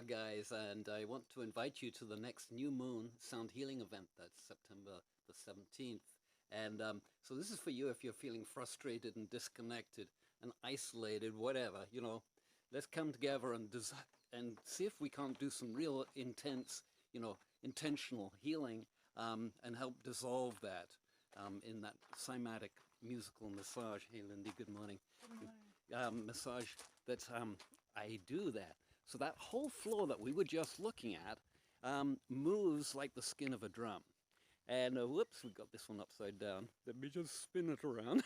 guys, and I want to invite you to the next New Moon Sound Healing event. That's September the 17th. And so this is for you if you're feeling frustrated and disconnected and isolated, whatever, you know. Let's come together and see if we can't do some real intense, you know, intentional healing and help dissolve that in that cymatic musical massage. Hey, Lindy, good morning. Good morning. Massage that I do that. So that whole floor that we were just looking at moves like the skin of a drum. And whoops, we got this one upside down. Let me just spin it around.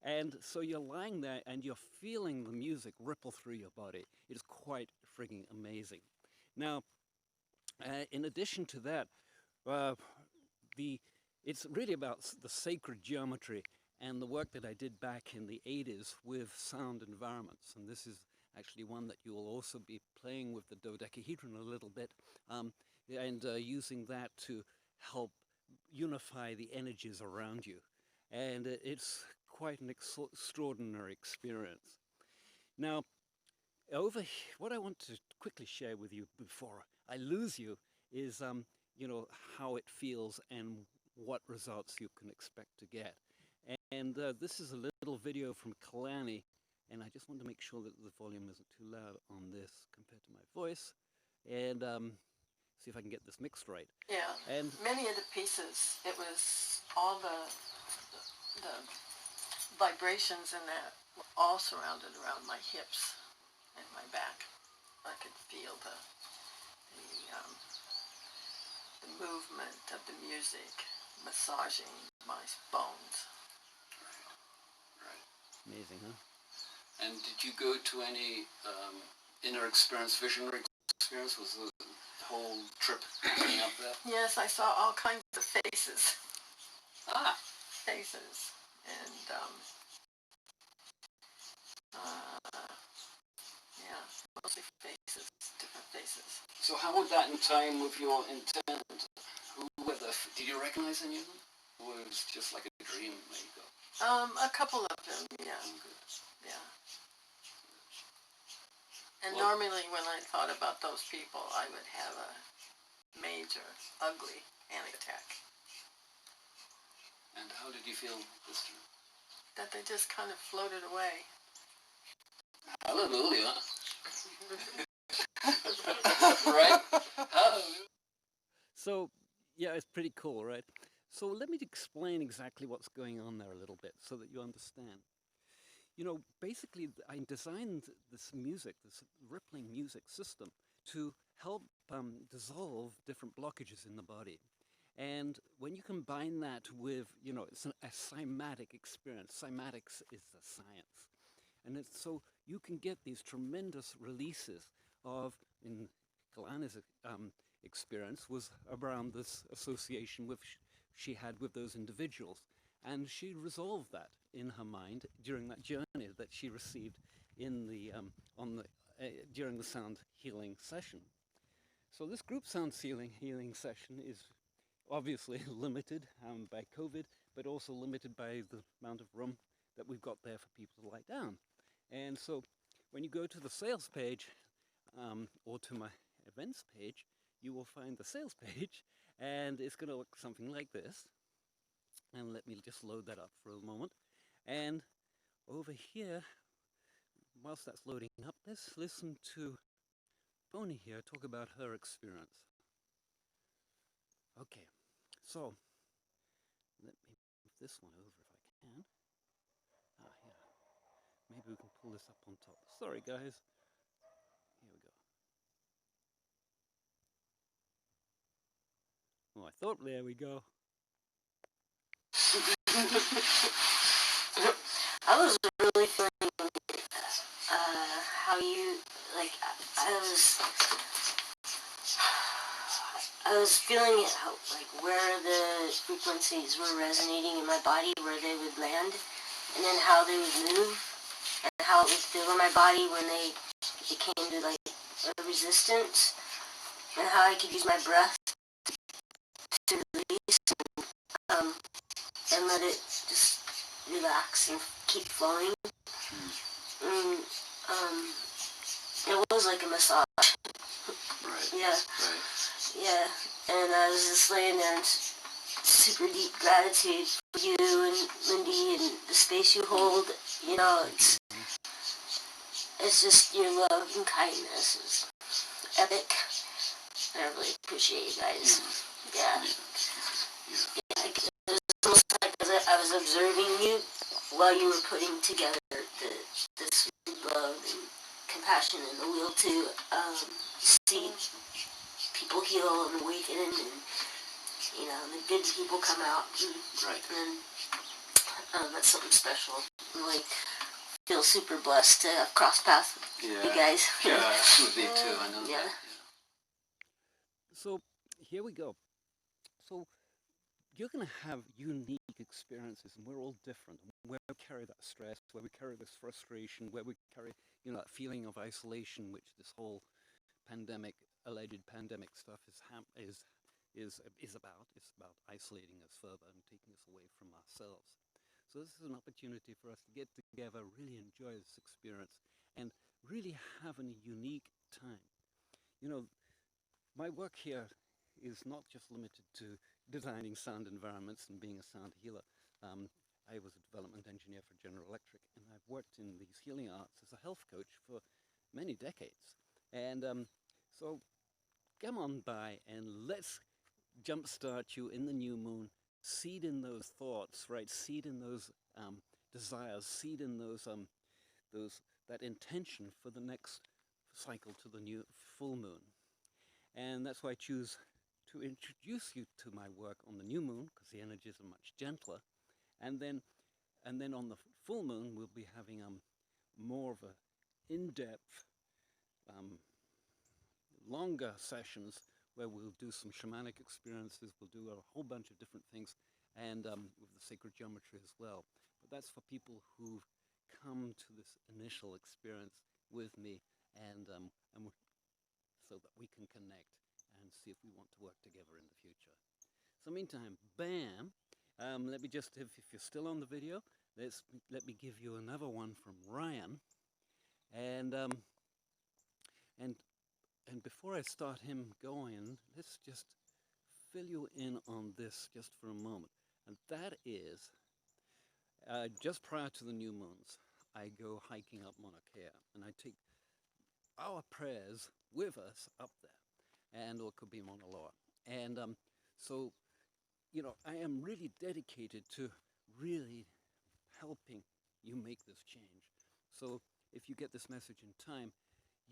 And so you're lying there and you're feeling the music ripple through your body. It is quite frigging amazing. Now, in addition to that, it's really about the sacred geometry and the work that I did back in the 80s with sound environments. And this is actually one that you will also be playing with the dodecahedron a little bit and using that to help unify the energies around you. And it's quite an extraordinary experience. Now, what I want to quickly share with you before I lose you is, you know, how it feels and what results you can expect to get. And this is a little video from Kalani, and I just want to make sure that the volume isn't too loud on this compared to my voice, and see if I can get this mixed right. Yeah, and many of the pieces, it was all the vibrations in that were all surrounded around my hips and my back. I could feel the movement of the music massaging my bones. Right. Amazing, huh? And did you go to any inner experience, visionary experience? Was the whole trip happening up there? Yes, I saw all kinds of faces. Ah. Faces. And, yeah, mostly faces, different faces. So how would that in time with your intent? Did you recognize any of them? Or it was just like a dream that you got? A couple of them, yeah. Good. Yeah. And normally when I thought about those people, I would have a major, ugly panic attack. And how did you feel this time? That they just kind of floated away. Hallelujah. Right? Hallelujah. So, yeah, it's pretty cool, right? So let me explain exactly what's going on there a little bit so that you understand. You know, basically, I designed this music, this rippling music system, to help dissolve different blockages in the body. And when you combine that with, you know, it's a cymatic experience. Cymatics is the science. And so you can get these tremendous releases of, in Kalani's experience, was around this association she had with those individuals. And she resolved that in her mind during that journey that she received in the during the sound healing session. So this group sound healing session is obviously limited by COVID, but also limited by the amount of room that we've got there for people to lie down. And so when you go to the sales page or to my events page, you will find the sales page, and it's going to look something like this. And let me just load that up for a moment. And over here, whilst that's loading up, let's listen to Pony here talk about her experience. Okay, so let me move this one over if I can. Yeah. Maybe we can pull this up on top. Sorry, guys. Here we go. Oh, I thought, there we go. I was really feeling how you, like, I was feeling it, how, like, where the frequencies were resonating in my body, where they would land, and then how they would move, and how it would feel in my body when it came to, like, a resistance, and how I could use my breath to release and let it just relax and keep flowing. And, it was like a massage. Right. Yeah. Right. Yeah. And I was just laying there in super deep gratitude for you and Lindy and the space you hold. You know, it's just your love and kindness is epic. I really appreciate you guys. Yeah. Like, it was almost like I was observing you while you were putting together this love and compassion and the will to see people heal and awaken, and you know, the good people come out. Right. And that's something special. Really feel super blessed to have crossed paths with you guys. Yeah, would be too. I know Yeah. that. So here we go. So you're going to have unique experiences, and we're all different. Where we carry that stress, where we carry this frustration, where we carry, you know, that feeling of isolation, which this whole alleged pandemic stuff is about. It's about isolating us further and taking us away from ourselves. So this is an opportunity for us to get together, really enjoy this experience, and really have a unique time. You know, my work here is not just limited to designing sound environments and being a sound healer. I was a development engineer for General Electric, and I've worked in these healing arts as a health coach for many decades. And so come on by and let's jumpstart you in the new moon, seed in those thoughts, right? Seed in those desires, seed in those that intention for the next cycle to the new full moon. And that's why I choose to introduce you to my work on the new moon, because the energies are much gentler. And then on the full moon, we'll be having more of a in-depth, longer sessions where we'll do some shamanic experiences. We'll do a whole bunch of different things, and with the sacred geometry as well. But that's for people who've come to this initial experience with me, and so that we can connect and see if we want to work together in the future. So meantime, bam, let me just, if you're still on the video, let me give you another one from Ryan. And before I start him going, let's just fill you in on this just for a moment. And that is, just prior to the new moons, I go hiking up Mauna Kea, and I take our prayers with us up there, and or it could be Mauna Loa. And so, you know, I am really dedicated to really helping you make this change. So if you get this message in time,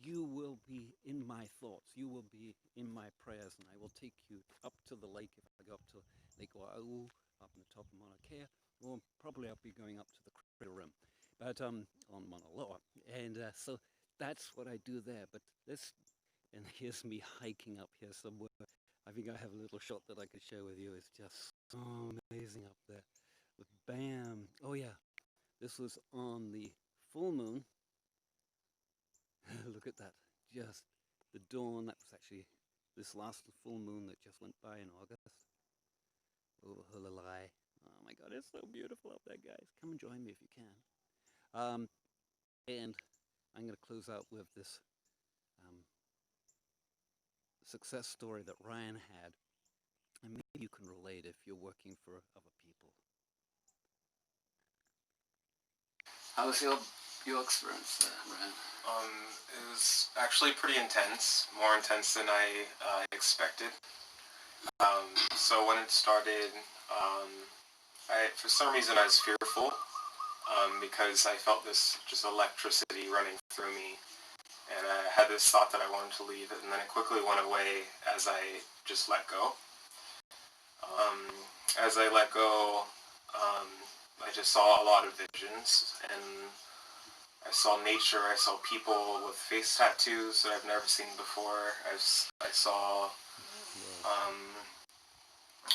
you will be in my thoughts. You will be in my prayers, and I will take you up to the lake. If I go up to Lake Oahu, up on the top of Mauna Kea, or probably I'll be going up to the Crater Rim, but on Mauna Loa. And so that's what I do there. But and here's me hiking up here somewhere. I think I have a little shot that I could share with you. It's just so amazing up there. But bam! Oh yeah, this was on the full moon. Look at that. Just the dawn. That was actually this last full moon that just went by in August. Oh, Hulalai. Oh my God, it's so beautiful up there, guys. Come and join me if you can. And I'm going to close out with this success story that Ryan had. And maybe you can relate if you're working for other people. How was your experience there, Ryan? It was actually pretty intense, more intense than I expected. So when it started, for some reason I was fearful because I felt this just electricity running through me, and I had this thought that I wanted to leave, and then it quickly went away as I just let go. As I let go, I just saw a lot of visions, and I saw nature, I saw people with face tattoos that I've never seen before. I saw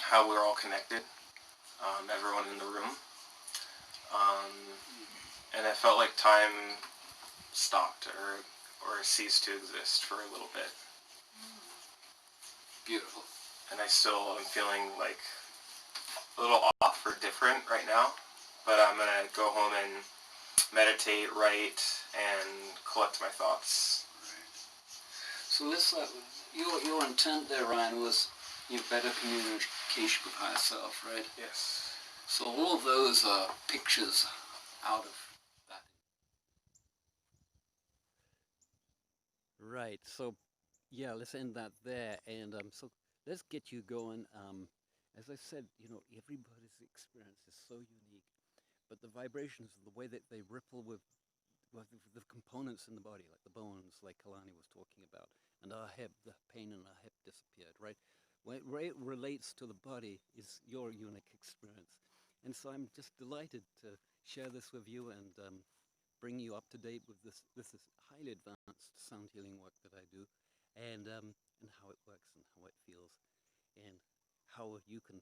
how we're all connected, everyone in the room. And I felt like time stopped or ceased to exist for a little bit. Beautiful. And I still am feeling like a little off or different right now, but I'm going to go home and meditate, write, and collect my thoughts. So this, your intent there, Ryan, was you better communication with higher self, right? Yes. So all of those are pictures out of that. Right. So, yeah, let's end that there. And so let's get you going. As I said, everybody's experience is so unique, but the vibrations, the way that they ripple with the components in the body, like the bones, like Kalani was talking about, and our hip, the pain in our hip disappeared, right? When it relates to the body is your unique experience. And so I'm just delighted to share this with you and bring you up to date with this is highly advanced sound healing work that I do, and how it works and how it feels, and how you can,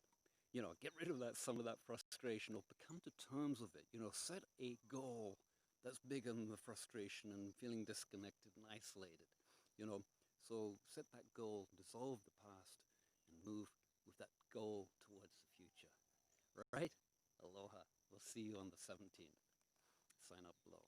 get rid of that some of that frustration or come to terms with it. Set a goal that's bigger than the frustration and feeling disconnected and isolated. You know, so set that goal, dissolve the past, and move with that goal towards the future. Right? Aloha. We'll see you on the 17th. Sign up below.